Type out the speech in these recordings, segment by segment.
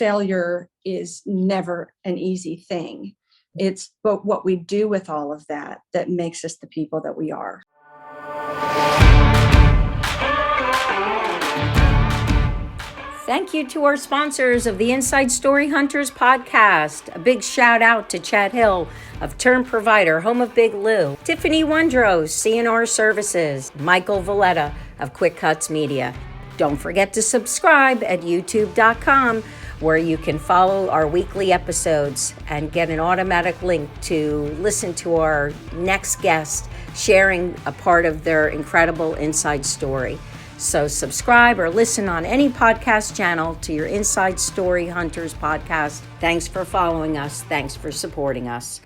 failure is never an easy thing. It's but what we do with all of that that makes us the people that we are. Thank you to our sponsors of the Inside Story Hunters podcast. A big shout out to Chad Hill of Term Provider, home of Big Lou, Tiffany Wondros, CNR Services, Michael Valletta of Quick Cuts Media. Don't forget to subscribe at youtube.com, where you can follow our weekly episodes and get an automatic link to listen to our next guest sharing a part of their incredible inside story. So subscribe or listen on any podcast channel to your Inside Story Hunters podcast. Thanks for following us. Thanks for supporting us.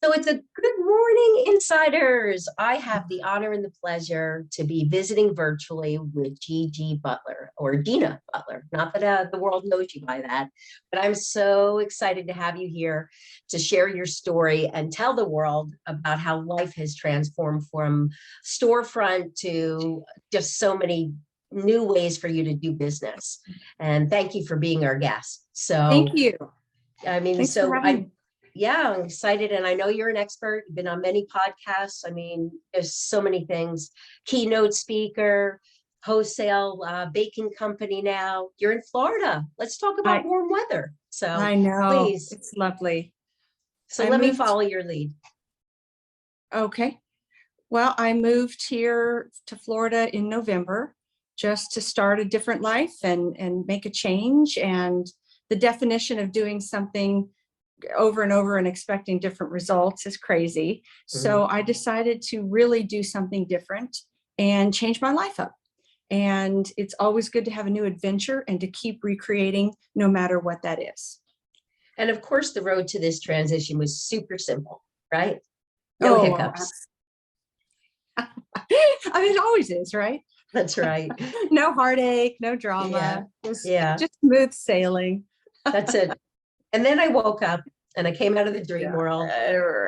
So it's a good morning, insiders. I have the honor and the pleasure to be visiting virtually with Gigi Butler, or Gina Butler. Not that the world knows you by that, but I'm so excited to have you here to share your story and tell the world about how life has transformed from storefront to just so many new ways for you to do business. And thank you for being our guest. So Thank you. I mean, Thanks so for having me. Yeah, I'm excited. And I know you're an expert. You've been on many podcasts. I mean, there's so many things. Keynote speaker, wholesale baking company now. You're in Florida. Let's talk about warm weather. So I know. Please. It's lovely. So let me follow your lead. Okay. Well, I moved here to Florida in November just to start a different life and make a change. And the definition of doing something over and over and expecting different results is crazy. So I decided to really do something different and change my life up. And it's always good to have a new adventure and to keep recreating no matter what that is. And of course, the road to this transition was super simple, right? No hiccups. I mean, it always is, right? That's right. No heartache, no drama. Yeah. Just smooth sailing. That's it. And then I woke up and I came out of the dream world.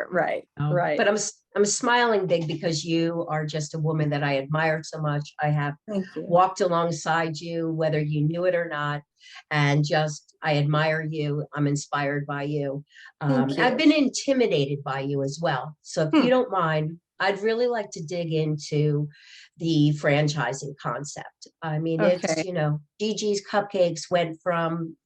Right. But I'm smiling big because you are just a woman that I admire so much. I have walked alongside you, whether you knew it or not, and just I admire you. I'm inspired by you. I've been intimidated by you as well. So if you don't mind, I'd really like to dig into the franchising concept. I mean, it's, Gigi's Cupcakes went from,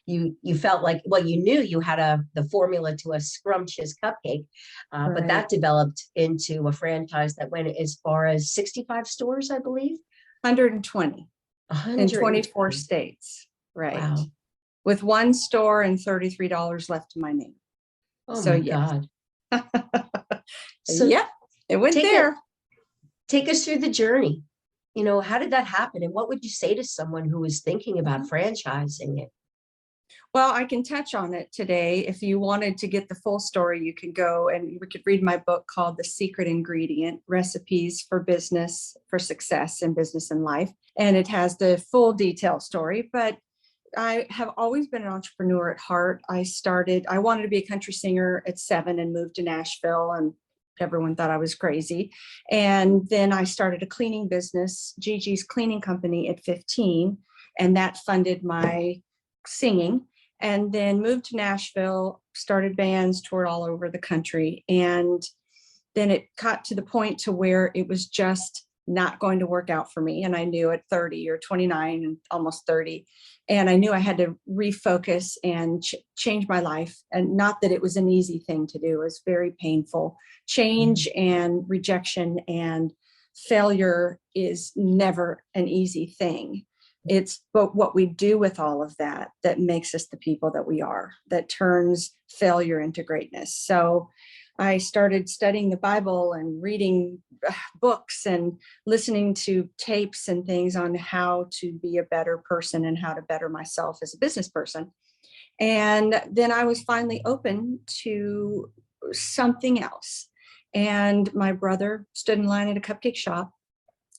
you felt like, well, you knew you had the formula to a scrumptious cupcake, but that developed into a franchise that went as far as 65 stores, I believe. 120 in 24 states. Right. Wow. With one store and $33 left to my name. Oh my God. So it went there. Take us through the journey. How did that happen? And what would you say to someone who is thinking about franchising it? Well, I can touch on it today. If you wanted to get the full story, you could go and we could read my book called The Secret Ingredient: Recipes for Business, for Success in Business and Life. And it has the full detailed story, but I have always been an entrepreneur at heart. I wanted to be a country singer at 7 and moved to Nashville, and everyone thought I was crazy. And then I started a cleaning business, Gigi's Cleaning Company, at 15, and that funded my singing. And then moved to Nashville, started bands, toured all over the country. And then it got to the point to where it was just not going to work out for me. And I knew at 30 or 29 and almost 30. And I knew I had to refocus and change my life. And not that it was an easy thing to do. It was very painful. Change and rejection and failure is never an easy thing. It's but what we do with all of that that makes us the people that we are, that turns failure into greatness. So I started studying the Bible and reading books and listening to tapes and things on how to be a better person and how to better myself as a business person. And then I was finally open to something else. And my brother stood in line at a cupcake shop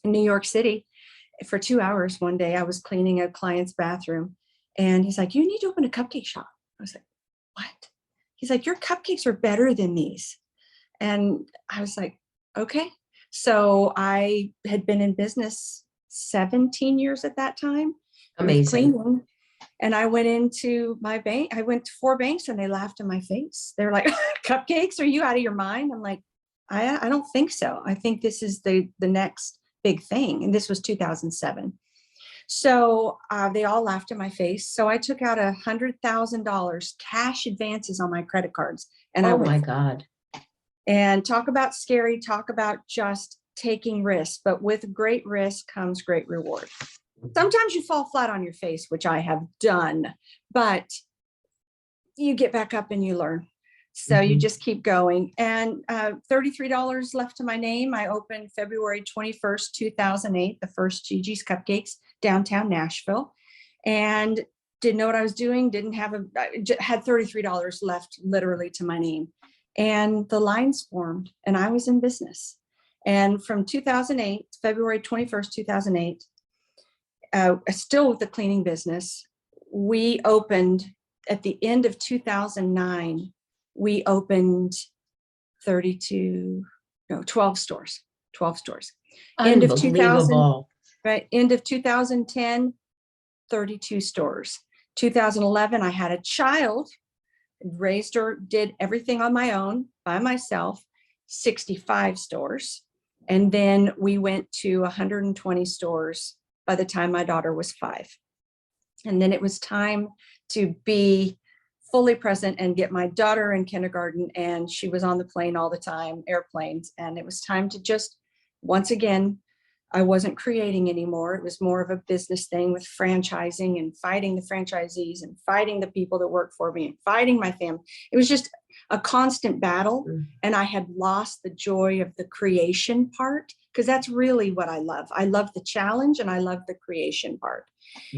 in New York City for 2 hours one day. I was cleaning a client's bathroom and he's like, "You need to open a cupcake shop." I was like, "What?" He's like, "Your cupcakes are better than these." And I was like, okay. So I had been in business 17 years at that time. Amazing. Cleaning. And I went into my bank. I went to 4 banks and they laughed in my face. They're like, cupcakes, are you out of your mind? I'm like, I don't think so. I think this is the next big thing. And this was 2007. So they all laughed in my face. So I took out $100,000 cash advances on my credit cards. And Oh my God. And talk about scary, talk about just taking risks. But with great risk comes great reward. Sometimes you fall flat on your face, which I have done, but you get back up and you learn. So you just keep going. And $33 left to my name. I opened February 21st, 2008, the first Gigi's Cupcakes, downtown Nashville, and didn't know what I was doing. Had $33 left literally to my name. And the lines formed and I was in business. And from 2008, February 21st, 2008, still with the cleaning business, we opened at the end of 2009, we opened 12 stores. End of 2000, right? End of 2010, 32 stores. 2011, I had a child, raised her, did everything on my own, by myself, 65 stores. And then we went to 120 stores by the time my daughter was 5. And then it was time to be fully present and get my daughter in kindergarten. And she was on the plane all the time, airplanes. And it was time to just, once again, I wasn't creating anymore. It was more of a business thing with franchising and fighting the franchisees and fighting the people that work for me and fighting my family. It was just a constant battle. And I had lost the joy of the creation part, because that's really what I love. I love the challenge and I love the creation part.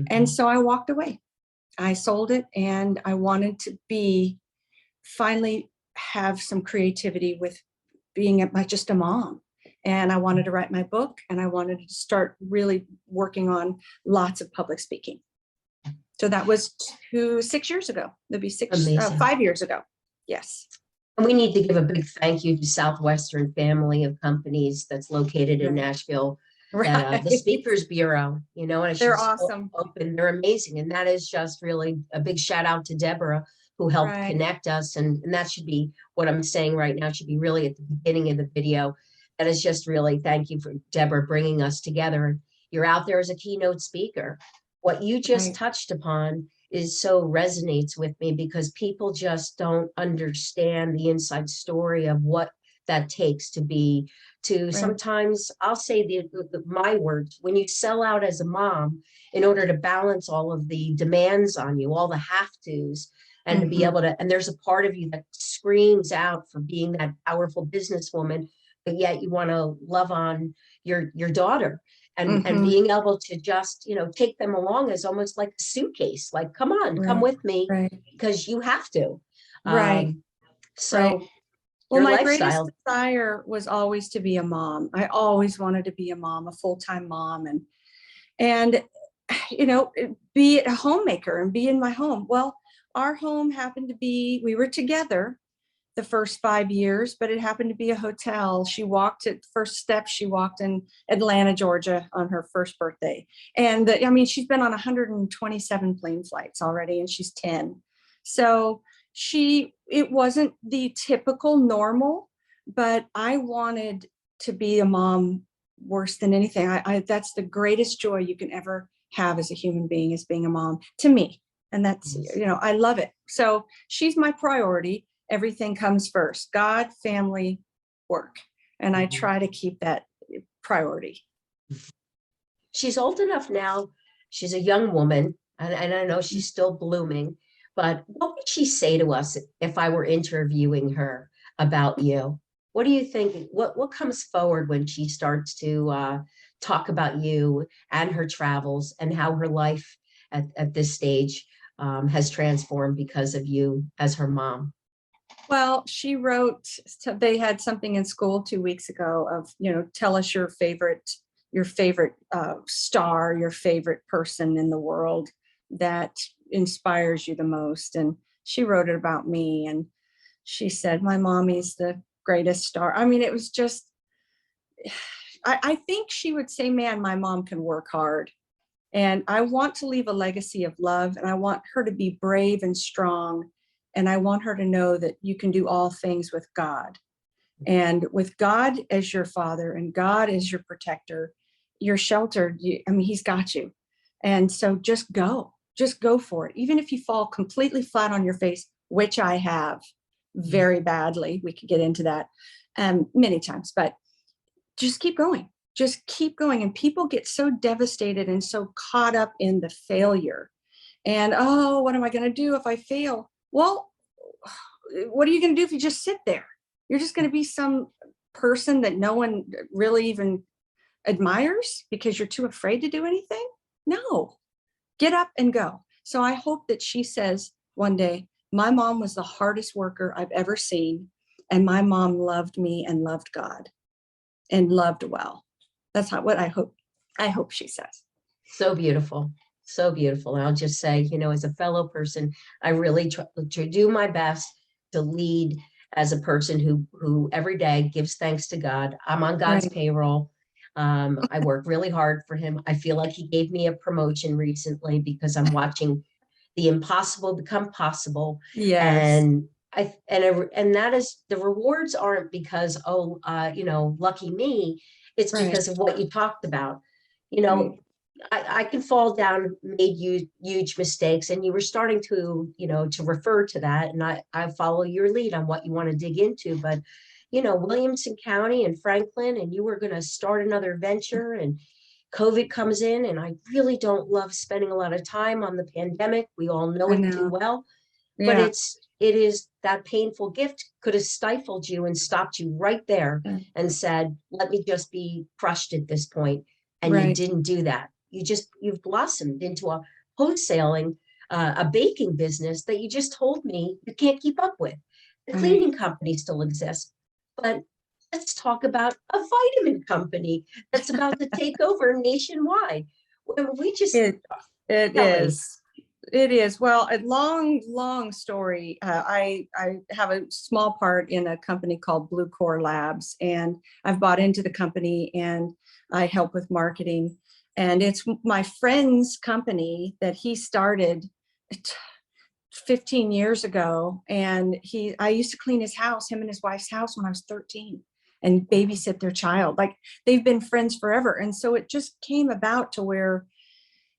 And so I walked away. I sold it, and I wanted to finally have some creativity with being just a mom. And I wanted to write my book, and I wanted to start really working on lots of public speaking. So that was 6 years ago. That'd be 5 years ago. Yes. And we need to give a big thank you to Southwestern family of companies that's located in Nashville. Right. The Speakers Bureau, and they're awesome. Open. They're amazing. And that is just really a big shout out to Deborah, who helped connect us. And that should be what I'm saying right now, should be really at the beginning of the video. That is just really, thank you for Deborah bringing us together. You're out there as a keynote speaker. What you just touched upon resonates with me, because people just don't understand the inside story of what that takes sometimes, I'll say my words, when you sell out as a mom in order to balance all of the demands on you, all the have-tos, and to be able to, and there's a part of you that screams out for being that powerful businesswoman, but yet you want to love on your daughter and being able to just, take them along as almost like a suitcase, like, come on, come with me, because you have to. Well, my greatest desire was always to be a mom. I always wanted to be a mom, a full-time mom, and be a homemaker and be in my home. Well, our home happened to be, we were together the first 5 years, but it happened to be a hotel. She walked in Atlanta, Georgia on her first birthday. And she's been on 127 plane flights already, and she's 10. So it wasn't the typical normal, but I wanted to be a mom worse than anything. That's the greatest joy you can ever have as a human being, is being a mom to me. And that's, I love it. So she's my priority. Everything comes first: God, family, work. And I try to keep that priority. She's old enough now. She's a young woman, and I know she's still blooming. But what would she say to us if I were interviewing her about you? What do you think? What comes forward when she starts to talk about you and her travels and how her life at this stage has transformed because of you as her mom? Well, she wrote, they had something in school 2 weeks ago of, tell us your favorite star, your favorite person in the world that inspires you the most. And she wrote it about me, and she said, my mommy's the greatest star. It was just, I think she would say, man, my mom can work hard And I want to leave a legacy of love, and I want her to be brave and strong. And I want her to know that you can do all things with God. And with God as your father and God as your protector, you're sheltered. He's got you. And so just go for it. Even if you fall completely flat on your face, which I have very badly, we could get into that many times, but just keep going. Just keep going. And people get so devastated and so caught up in the failure. And, oh, what am I going to do if I fail? Well, what are you going to do if you just sit there? You're just going to be some person that no one really even admires because you're too afraid to do anything? No, get up and go. So I hope that she says one day, my mom was the hardest worker I've ever seen. And my mom loved me and loved God and loved well. That's what I hope she says. So beautiful. So beautiful. And I'll just say, as a fellow person, I really try to do my best to lead as a person who every day gives thanks to God. I'm on God's payroll. I work really hard for him. I feel like he gave me a promotion recently because I'm watching the impossible become possible. Yes. And that is, the rewards aren't because, lucky me. It's because of what you talked about. I can fall down, made huge mistakes, and you were starting to, to refer to that. And I follow your lead on what you want to dig into, but, Williamson County and Franklin, and you were going to start another venture, and COVID comes in, and I really don't love spending a lot of time on the pandemic. We all know it too well, but it is that painful gift could have stifled you and stopped you right there and said, let me just be crushed at this point. And you didn't do that. You've blossomed into a wholesaling, a baking business that you just told me you can't keep up with. The cleaning company still exists, but let's talk about a vitamin company that's about to take over nationwide. We just it is. It is. Well, a long story. I have a small part in a company called Blue Core Labs, and I've bought into the company and I help with marketing. And it's my friend's company that he started 15 years ago. And I used to clean his house, him and his wife's house, when I was 13, and babysit their child. Like, they've been friends forever. And so it just came about to where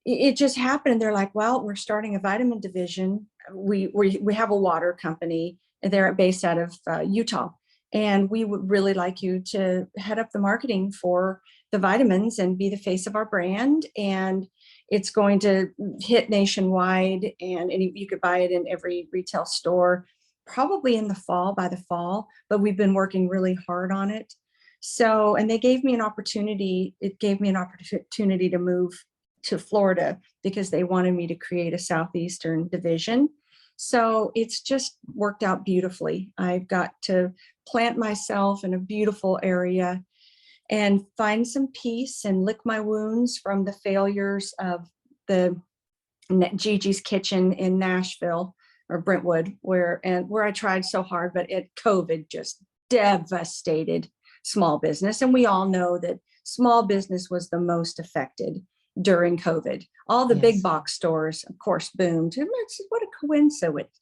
it just happened. They're like, well, we're starting a vitamin division. We have a water company, and they're based out of Utah. And we would really like you to head up the marketing for the vitamins and be the face of our brand. And it's going to hit nationwide, and you could buy it in every retail store, probably by the fall, but we've been working really hard on it. So, and they gave me an opportunity. It gave me an opportunity to move to Florida because they wanted me to create a Southeastern division. So it's just worked out beautifully. I've got to plant myself in a beautiful area and find some peace and lick my wounds from the failures of the Gigi's Kitchen in Nashville or Brentwood, where I tried so hard, but COVID just devastated small business. And we all know that small business was the most affected during COVID. All the big box stores, of course, boomed. What a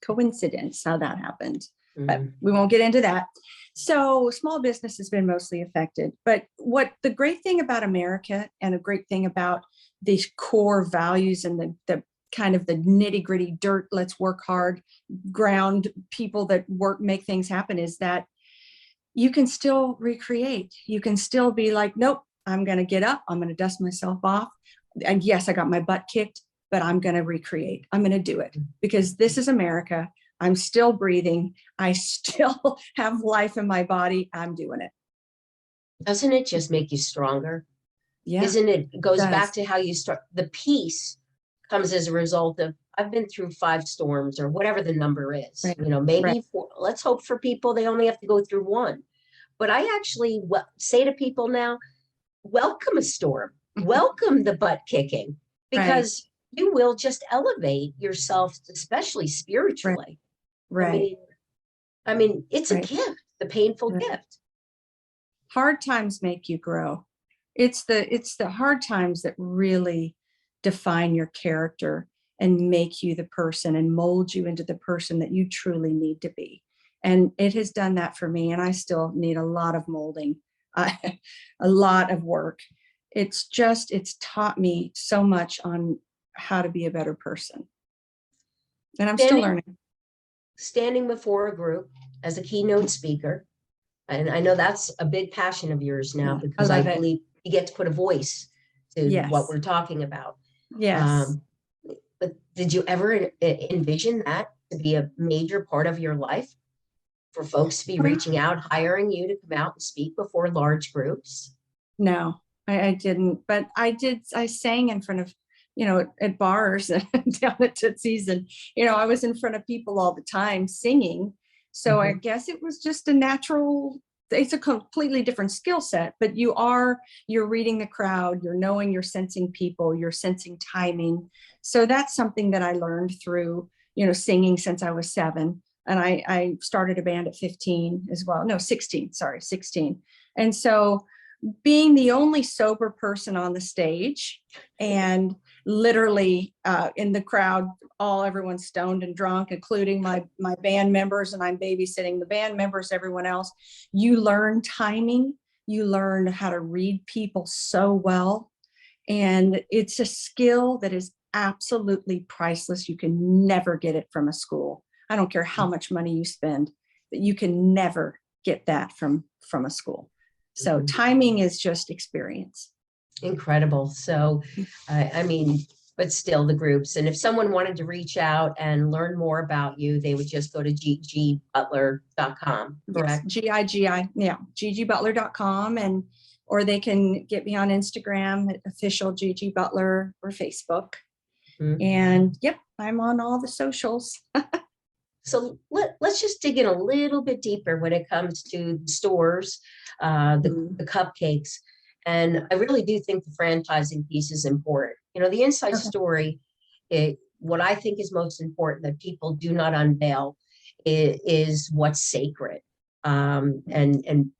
coincidence how that happened. But we won't get into that. So small business has been mostly affected. But what the great thing about America, and a great thing about these core values and the kind of the nitty gritty dirt, let's work hard, ground people that make things happen, is that you can still recreate. You can still be like, nope, I'm going to get up. I'm going to dust myself off. And yes, I got my butt kicked, but I'm going to recreate. I'm going to do it because this is America. I'm still breathing. I still have life in my body. I'm doing it. Doesn't it just make you stronger? Yeah. Isn't it? It goes back to how you start. The peace comes as a result of, I've been through 5 storms or whatever the number is, maybe 4. Let's hope for people they only have to go through 1. But I actually say to people now, welcome a storm, welcome the butt kicking, because you will just elevate yourself, especially spiritually. Right. I mean, it's a gift, the painful gift. Hard times make you grow. It's the hard times that really define your character and make you the person and mold you into the person that you truly need to be. And it has done that for me. And I still need a lot of molding, a lot of work. It's taught me so much on how to be a better person. And I'm still learning. Standing before a group as a keynote speaker. And I know that's a big passion of yours now, because I believe you get to put a voice to what we're talking about. Yes. But did you ever envision that to be a major part of your life? For folks to be reaching out, hiring you to come out and speak before large groups? No, I didn't. But I sang in front of, at bars and down at Tootsie's. And, I was in front of people all the time singing. So I guess it was just a natural, it's a completely different skill set, but you're reading the crowd, you're sensing people, you're sensing timing. So that's something that I learned through, singing since I was 7. And I started a band at 15 as well. No, 16. And so being the only sober person on the stage and literally in the crowd, everyone's stoned and drunk, including my band members, and I'm babysitting the band members, everyone else. You learn timing. You learn how to read people so well. And it's a skill that is absolutely priceless. You can never get it from a school. I don't care how much money you spend, but you can never get that from a school. So timing is just experience. Incredible. So, but still the groups. And if someone wanted to reach out and learn more about you, they would just go to gigibutler.com, correct? Gigi, yeah, gigibutler.com, or they can get me on Instagram at official Gigi Butler or Facebook. And yep, I'm on all the socials. So let's just dig in a little bit deeper when it comes to the stores, the cupcakes. And I really do think the franchising piece is important. The inside story, what I think is most important that people do not unveil is what's sacred, and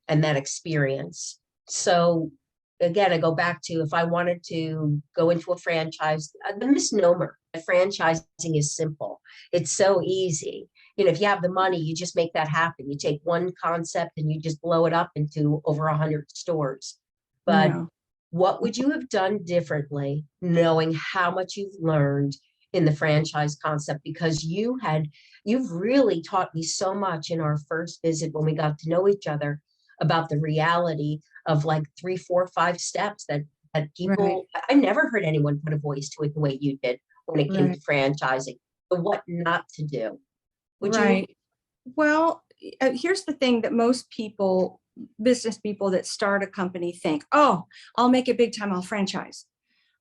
that experience. So again, I go back to, if I wanted to go into a franchise, the misnomer that franchising is simple. It's so easy. If you have the money, you just make that happen. You take one concept and you just blow it up into over 100 stores. But what would you have done differently, knowing how much you've learned in the franchise concept? Because you've really taught me so much in our first visit when we got to know each other about the reality of like 3, 4, 5 steps that people, I never heard anyone put a voice to it the way you did when it came to franchising, the what not to do. Would you? Well, here's the thing that most people, business people that start a company think, oh, I'll make it big time, I'll franchise.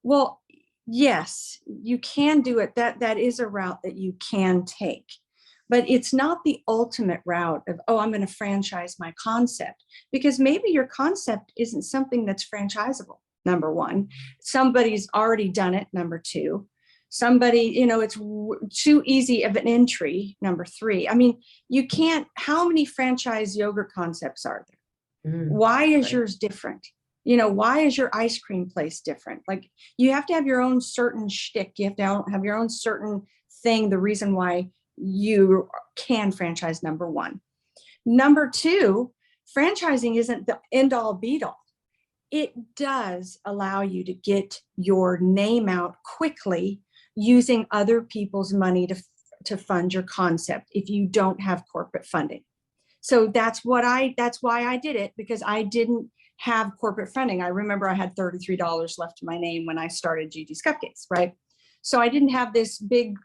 Well, yes, you can do it. That is a route that you can take. But it's not the ultimate route of, oh, I'm going to franchise my concept, because maybe your concept isn't something that's franchisable. Number one, somebody's already done it. Number two, somebody, it's too easy of an entry. Number three, you can't, how many franchise yogurt concepts are there? Why is yours different? Why is your ice cream place different? Like, you have to have your own certain shtick. You have to have your own certain thing, the reason why you can franchise, number one. Number two, franchising isn't the end all be all. It does allow you to get your name out quickly using other people's money to fund your concept if you don't have corporate funding. So that's why I did it, because I didn't have corporate funding. I remember I had $33 left to my name when I started Gigis Cupcakes, right? So I didn't have this big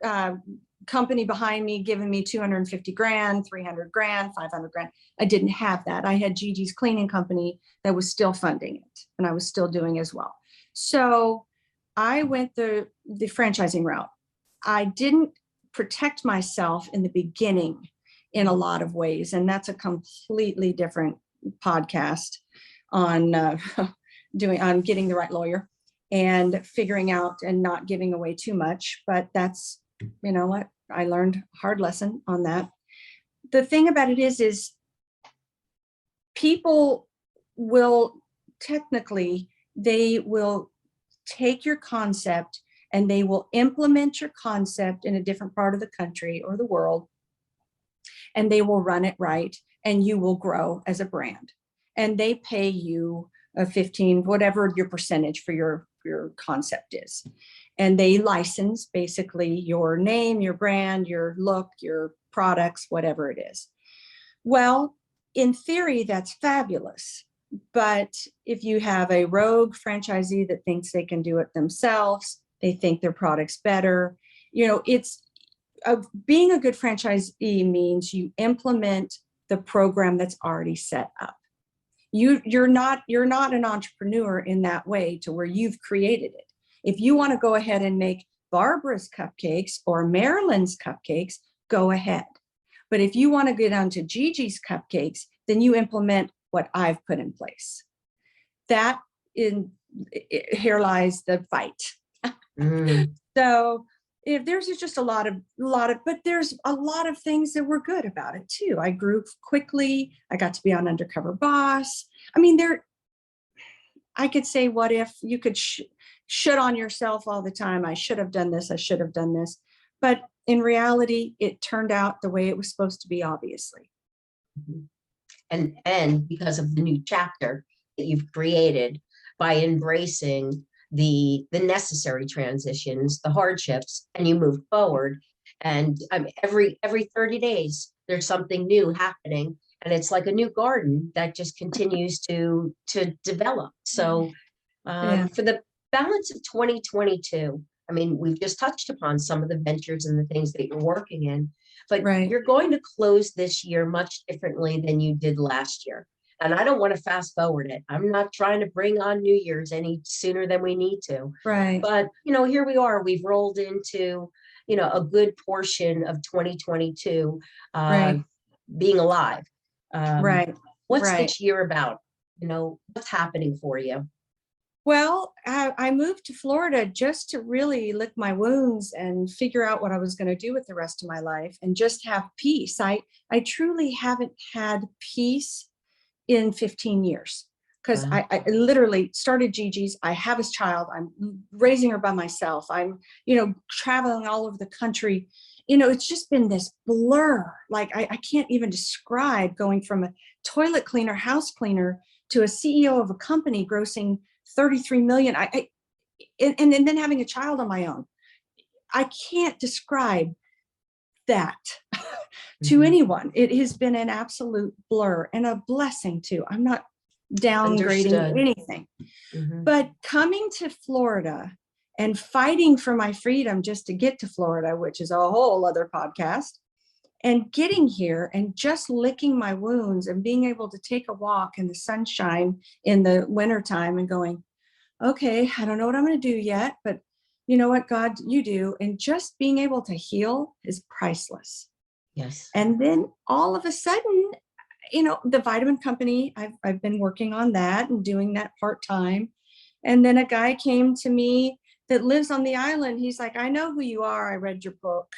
company behind me giving me 250 grand, 300 grand, 500 grand. I didn't have that. I had Gigi's cleaning company that was still funding it, and I was still doing as well. So I went the franchising route. I didn't protect myself in the beginning in a lot of ways, and that's a completely different podcast on on getting the right lawyer and figuring out and not giving away too much. But that's, what I learned a hard lesson on that. The thing about it is people will technically, they will take your concept and they will implement your concept in a different part of the country or the world, and they will run it right, and you will grow as a brand. And they pay you a 15, whatever your percentage for your concept is. And they license basically your name, your brand, your look, your products, whatever it is. Well, in theory, that's fabulous. But if you have a rogue franchisee that thinks they can do it themselves, they think their product's better, it's being a good franchisee means you implement the program that's already set up. You're not an entrepreneur in that way to where you've created it. If you want to go ahead and make Barbara's cupcakes or Marilyn's cupcakes, go ahead. But if you want to get onto Gigi's Cupcakes, then you implement what I've put in place. Here lies the fight. So if there's just a lot of, but there's a lot of things that were good about it too. I grew quickly. I got to be on Undercover Boss. I mean, I could say, what if you could shit on yourself all the time? I should have done this. I should have done this. But in reality, it turned out the way it was supposed to be, obviously. And because of the new chapter that you've created by embracing the necessary transitions, the hardships, and you move forward. And every 30 days, there's something new happening. And it's like a new garden that just continues to develop. So for the balance of 2022, I mean, we've just touched upon some of the ventures and the things that you're working in, but you're going to close this year much differently than you did last year. And I don't want to fast forward it. I'm not trying to bring on New Year's any sooner than we need to. Right. But, here we are. We've rolled into, a good portion of 2022 being alive. What's this year about? What's happening for you? Well, I moved to Florida just to really lick my wounds and figure out what I was going to do with the rest of my life and just have peace. I truly haven't had peace in 15 years because I literally started Gigi's. I have a child. I'm raising her by myself. I'm, traveling all over the country. It's just been this blur. Like I can't even describe going from a toilet cleaner, house cleaner to a CEO of a company grossing 33 million. And then having a child on my own. I can't describe that to anyone. It has been an absolute blur and a blessing too. I'm not downgrading anything, but coming to Florida and fighting for my freedom just to get to Florida, which is a whole other podcast, and getting here and just licking my wounds and being able to take a walk in the sunshine in the wintertime and going, okay, I don't know what I'm going to do yet, but you know what, God, you do. And just being able to heal is priceless. Yes. And then all of a sudden, the vitamin company, I've been working on that and doing that part-time. And then a guy came to me that lives on the island. He's like, I know who you are. I read your book.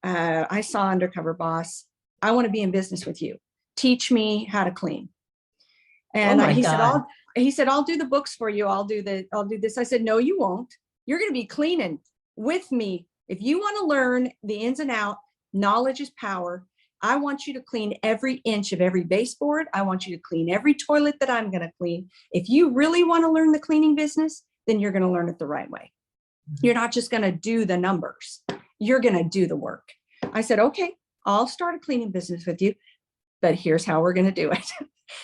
I saw Undercover Boss. I want to be in business with you. Teach me how to clean. And he said, I'll do the books for you. I'll do this. I said, no, you won't. You're going to be cleaning with me. If you want to learn the ins and outs, knowledge is power. I want you to clean every inch of every baseboard. I want you to clean every toilet that I'm going to clean. If you really want to learn the cleaning business, then you're going to learn it the right way. You're not just going to do the numbers. You're going to do the work. I said, okay, I'll start a cleaning business with you, but here's how we're going to do it.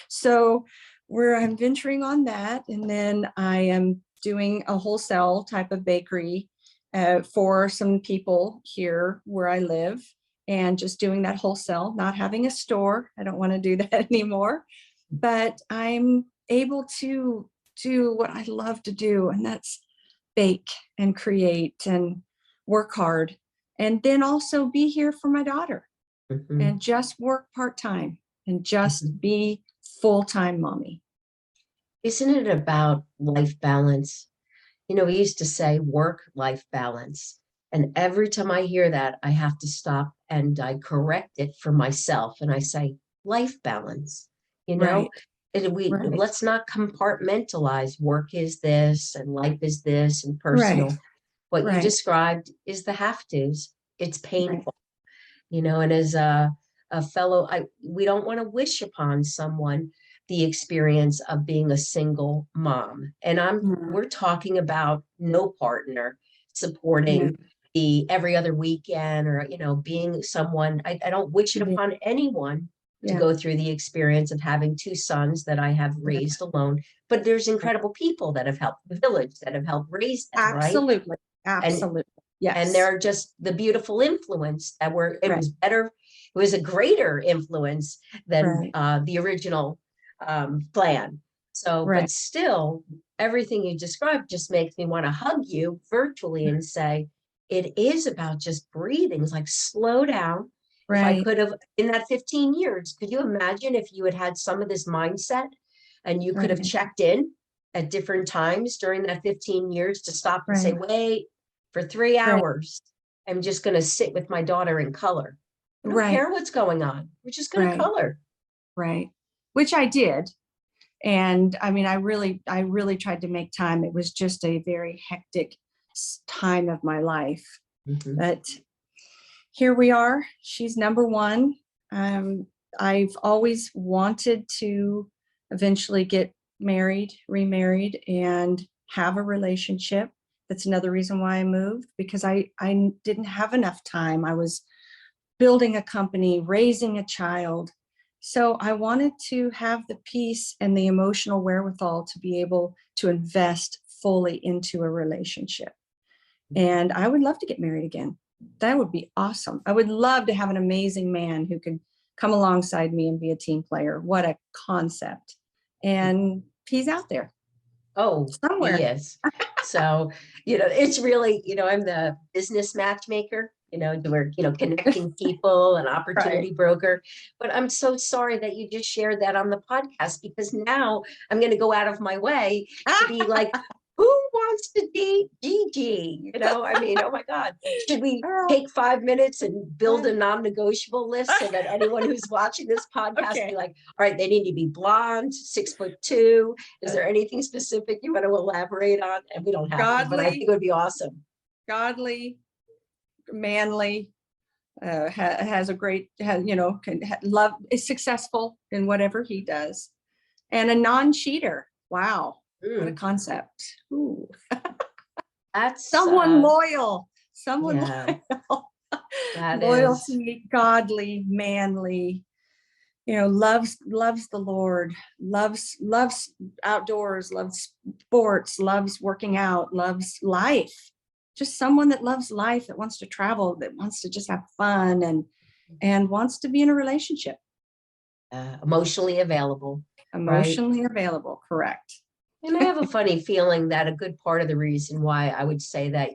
So I'm venturing on that. And then I am doing a wholesale type of bakery for some people here where I live, and just doing that wholesale, not having a store. I don't want to do that anymore, but I'm able to do what I love to do. And that's bake and create and work hard. And then also be here for my daughter and just work part-time and just be full-time mommy. Isn't it about life balance? We used to say work-life balance. And every time I hear that, I have to stop and I correct it for myself. And I say, life balance, let's not compartmentalize. Work is this and life is this and personal. What you Right. described is the have-tos. It's Right. painful, and as a fellow, we don't want to wish upon someone the experience of being a single mom. And Mhm. we're talking about no partner Yeah. supporting the every other weekend, or, being someone. I don't wish it Yeah. upon anyone to Yeah. go through the experience of having two sons that I have raised alone. But there's incredible people that have helped the village, that have helped raise them, right? Absolutely. And Absolutely. and Yes. they're just the beautiful influence that it Right. was better, it was a greater influence than Right. the original plan. So, Right. but still, everything you described just makes me want to hug you virtually and say, it is about just breathing. It's like, slow down. If I Right. could have, in that 15 years, could you imagine if you had had some of this mindset and you could have Right. checked in at different times during that 15 years to stop and say, Right. wait, for 3 Right. hours, I'm just going to sit with my daughter and color. I don't Right. care what's going on. We're just going to Right. color. Right. Which I did. And I mean, I really tried to make time. It was just a very hectic time of my life. Mhm. But here we are. She's number one. I've always wanted to eventually get married, remarried, and have a relationship. That's another reason why I moved, because I didn't have enough time. I was building a company, raising a child. So I wanted to have the peace and the emotional wherewithal to be able to invest fully into a relationship. And I would love to get married again. That would be awesome. I would love to have an amazing man who could come alongside me and be a team player. What a concept. And he's out there Oh, he somewhere. is. So, it's really, I'm the business matchmaker, we're, connecting people and opportunity Right. broker. But I'm so sorry that you just shared that on the podcast, because now I'm going to go out of my way to be like, who wants to date Gigi? I mean, oh my God. Should we take 5 minutes and build a non-negotiable list so that anyone who's watching this podcast Okay. be like, all right, they need to be blonde, 6'2". Is there anything specific you want to elaborate on? And we don't have to, but I think it would be awesome. Godly, manly, has a great, love, is successful in whatever he does, and a non-cheater. Wow, what a concept! Ooh. That's Someone loyal, someone yeah, loyal, that is loyalty, godly, manly. Loves the Lord, loves outdoors, loves sports, loves working out, loves life. Just someone that loves life, that wants to travel, that wants to just have fun, and wants to be in a relationship. emotionally available, right? Emotionally available, correct. And I have a funny feeling that a good part of the reason why I would say that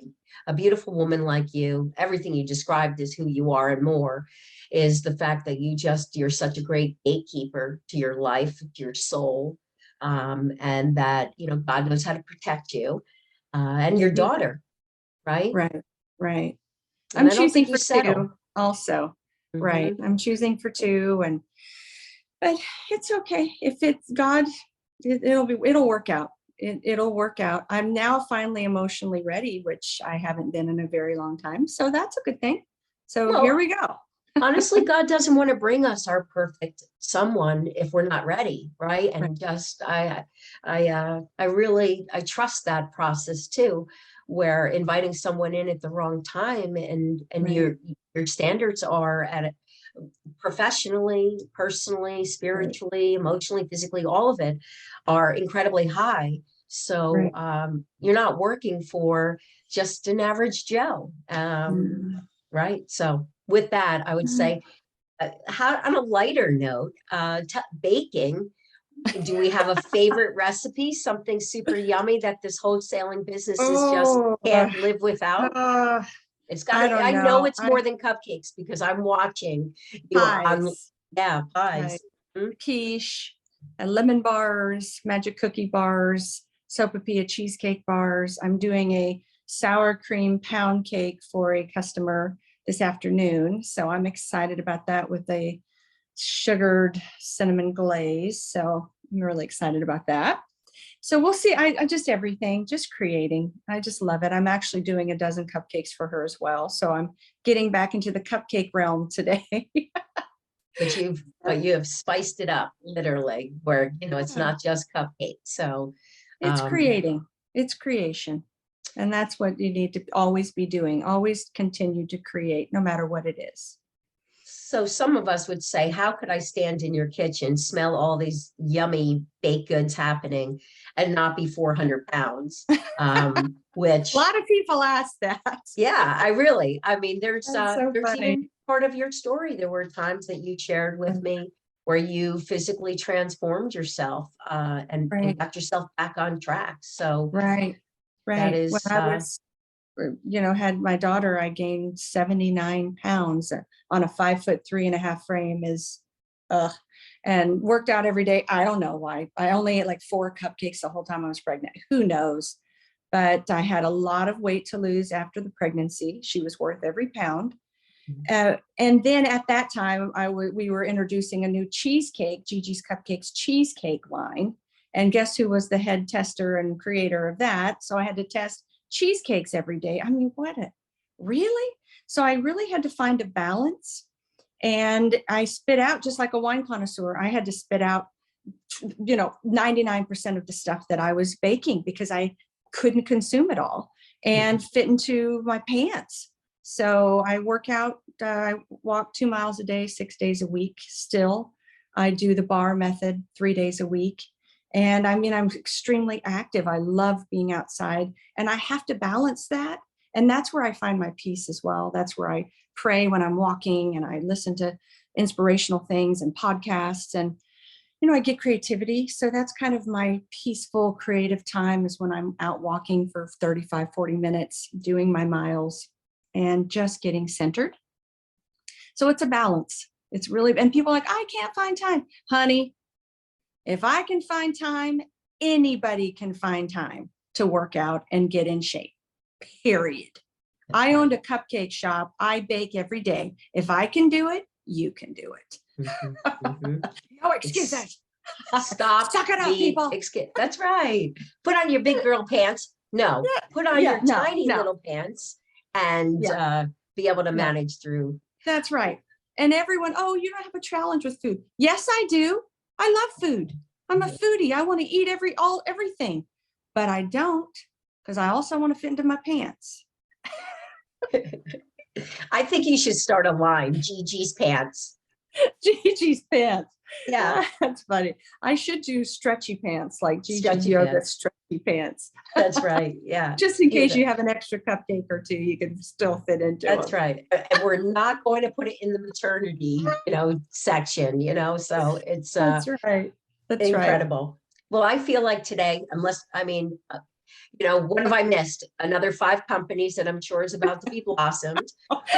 a beautiful woman like you, everything you described is who you are and more, is the fact that you're such a great gatekeeper to your life, to your soul, and that, God knows how to protect you, and your Mhm. daughter, right? Right, right. And I'm I don't choosing think you for settle. two also. Right. Mhm. I'm choosing for two, but it's okay. If it's God, it'll work out. It'll work out. I'm now finally emotionally ready, which I haven't been in a very long time. So that's a good thing. So here Well, we go. honestly, God doesn't want to bring us our perfect someone if we're not ready, right? Right. And just I trust that process too, where inviting someone in at the wrong time, and Right. your standards are at it professionally, personally, Right. spiritually, emotionally, physically, all of it are incredibly high. So Right. you're not working for just an average Joe, Mm. right? So with that, I would say, how on a lighter note, baking. Do we have a favorite recipe? Something super yummy that this wholesaling business is just Oh, can't live without? It's got I to. don't I know know. it's more than cupcakes because I'm watching you on. Pies, Yeah, pies, pies. Mhm. quiche, lemon bars, magic cookie bars, sopapilla cheesecake bars. I'm doing a sour cream pound cake for a customer this afternoon. So I'm excited about that, with a sugared cinnamon glaze. So I'm really excited about that. So we'll see. I just everything, just creating. I just love it. I'm actually doing a dozen cupcakes for her as well. So I'm getting back into the cupcake realm today. But you have spiced it up literally, where it's not just cupcakes. So It's creating. It's creation. And that's what you need to always be doing. Always continue to create, no matter what it is. So some of us would say, how could I stand in your kitchen, smell all these yummy baked goods happening and not be 400 pounds? Which a lot of people ask that. Yeah, I mean, there's so there's funny. even part of your story. There were times that you shared with me where you physically transformed yourself and Right. got yourself back on track. So Right. that is, When I was, had my daughter, I gained 79 pounds on a 5'3.5" frame and worked out every day. I don't know why. I only ate like 4 cupcakes the whole time I was pregnant. Who knows? But I had a lot of weight to lose after the pregnancy. She was worth every pound. And then at that time, we were introducing a new cheesecake, Gigi's Cupcakes cheesecake line. And guess who was the head tester and creator of that? So I had to test cheesecakes every day. I mean, really? So I really had to find a balance. And I spit out, just like a wine connoisseur, I had to spit out, 99% of the stuff that I was baking because I couldn't consume it all and fit into my pants. So I work out, I walk 2 miles a day, 6 days a week still. I do the bar method 3 days a week. And I mean, I'm extremely active. I love being outside and I have to balance that. And that's where I find my peace as well. That's where I pray when I'm walking and I listen to inspirational things and podcasts and, I get creativity. So that's kind of my peaceful creative time is when I'm out walking for 35, 40 minutes, doing my miles and just getting centered. So it's a balance. It's really, and people are like, I can't find time. Honey, if I can find time, anybody can find time to work out and get in shape, period. I owned a cupcake shop. I bake every day. If I can do it, you can do it. No excuses. Stop. Suck it up, people. That's right. Put on your big girl pants. No, put on your tiny little pants and be able to manage through. That's right. And everyone, oh, you don't have a challenge with food. Yes, I do. I love food. I'm a foodie. I want to eat everything, but I don't because I also want to fit into my pants. I think you should start a line, Gigi's Pants. Gigi's Pants. Yeah. That's funny. I should do stretchy pants like Gigi Stretchy stretchy pants. That's right. Yeah. Just in case you have an extra cupcake or two, you can still fit into it. That's right. And we're not going to put it in the maternity, section, so it's That's right. That's incredible. Right. Well, I feel like today, what have I missed? Another 5 companies that I'm sure is about to be blossomed.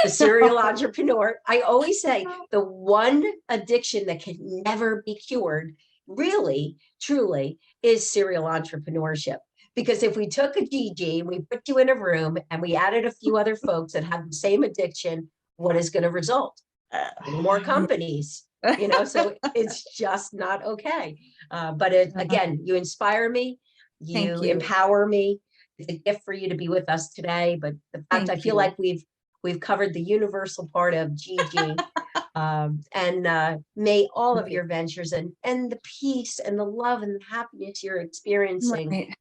The serial entrepreneur. I always say the one addiction that can never be cured, really, truly, is serial entrepreneurship. Because if we took a Gigi and we put you in a room and we added a few other folks that have the same addiction, what is going to result? More companies. So it's just not okay. But again, you inspire me. You empower me. It's a gift for you to be with us today. But the fact I feel like we've covered the universal part of Gigi. And may all of your ventures and the peace and the love and the happiness you're experiencing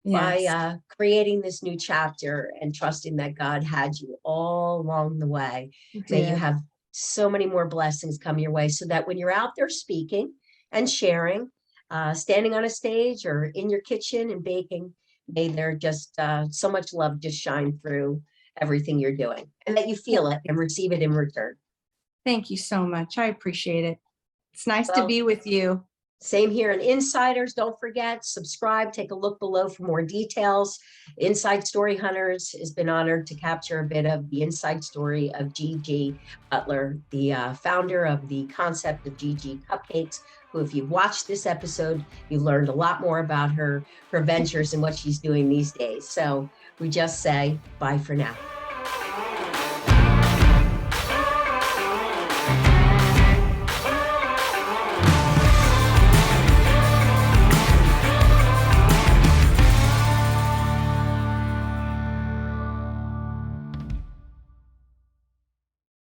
by creating this new chapter and trusting that God had you all along the way. May you have so many more blessings come your way so that when you're out there speaking and sharing, standing on a stage or in your kitchen and baking, may there just so much love just shine through everything you're doing and that you feel it and receive it in return. Thank you so much. I appreciate it. It's nice to be with you. Same here. And insiders, don't forget, subscribe, take a look below for more details. Inside Story Hunters has been honored to capture a bit of the inside story of Gigi Butler, the founder of the concept of Gigi Cupcakes, who, if you've watched this episode, you learned a lot more about her ventures and what she's doing these days. So we just say bye for now.